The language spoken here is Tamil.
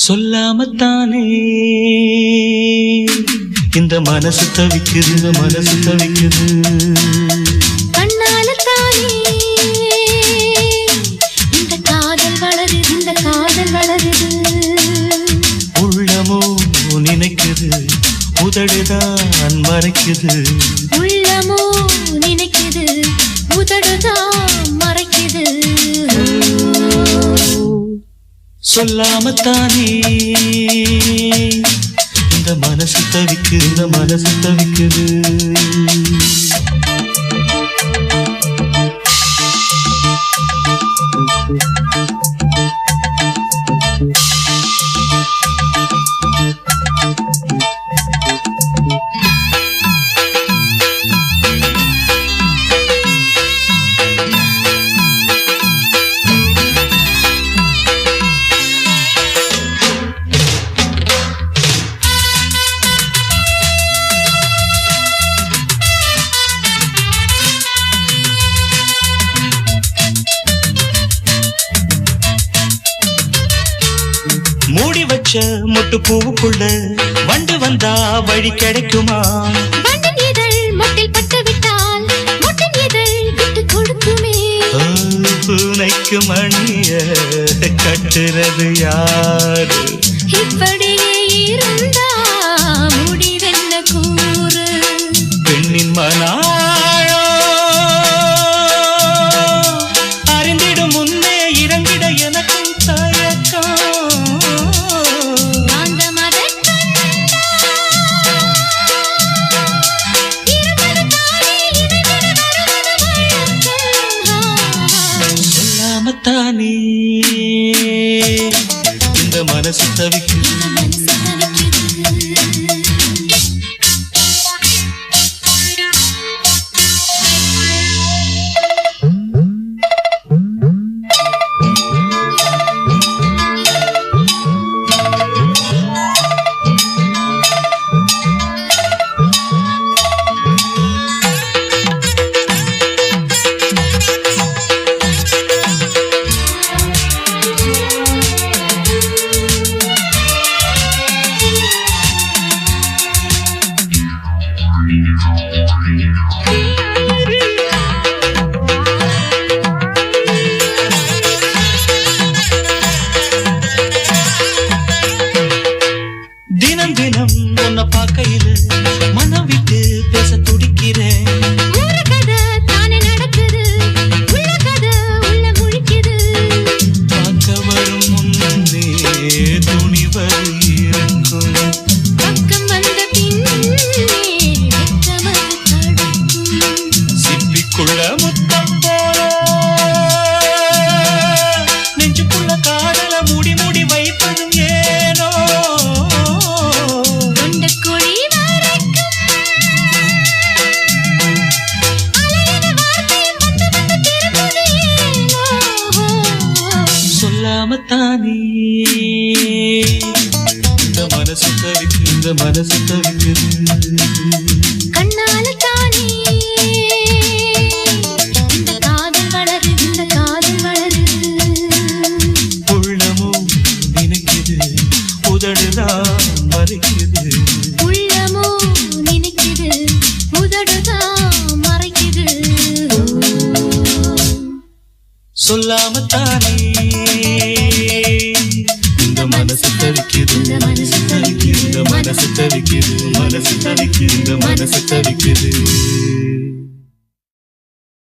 சொல்லாமத்தானே இந்த மனசு தவிக்குது, மனசு தவிக்குது. கண்ணால தானே இந்த காதல் வளருது, இந்த காதல் வளருது. உள்ளமோ நினைக்குது, உதடுதான் மறைக்குது. உள்ளமோ நினைக்குது, உதடுதான் மறைக்குது. சொல்லாமத்தானே இந்த மனசு தவிக்குது, இந்த மனசு தவிக்குது. மூடி வச்ச முட்டு பூவுக்குள்ள வண்டு வந்தா வழி கிடைக்குமா? வண்டின் இதழ் மொட்டில் பட்டு விட்டால் மொட்டின் இதழ் விட்டு கொடுக்குமே. பூனைக்கு மணிய கட்டுறது யாரு? இப்படியே இருந்தா முடிவென்ன கூறு? பெண்ணின் மனாயோ அறிந்திடும் முன்னே இறங்கிட எனக்கும் தயக்கம். தானே இந்த மனசு தவிக்குது. தினம் தினம் உன்னை பார்க்கையில மனம் விட்டு பேச துடிக்கிறேன். ஒரு கதை தானே நடக்குது, உள்ள கதை உள்ள முழிக்குது. பார்க்க வரும் முன்னே துணிவது இருக்கும், பக்கம் வந்த பின்னே வெட்கமது தடுக்கும். சிப்பிக்குள்ள முத்தம் போல நெஞ்சுக்குள்ள காதல மூடி மூடி வைப்பதும் ஏனோ? தொண்டக்குழி வரைக்கும் அலையின வார்த்தையும் வந்து வந்து திரும்புது ஏனோ? சொல்லாமத்தானே இந்த மனசு தவிக்குது, இந்த மனசு தவிக்குது. கண்ணால தானே இந்த காதல் வளருது, இந்த காதல் வளருது. உள்ளமோ நினைக்குது, உதடுதான் மறைக்குது. உள்ளமோ நினைக்குது, உதடுதான் மறைக்குது. சொல்லாமத்தானே இந்த மனசு தவிக்குது, இந்த மனசு தவிக்குது, இந்த மனசு தவிக்குது, மனசு தவிக்குது, இந்த மனசு தவிக்குது.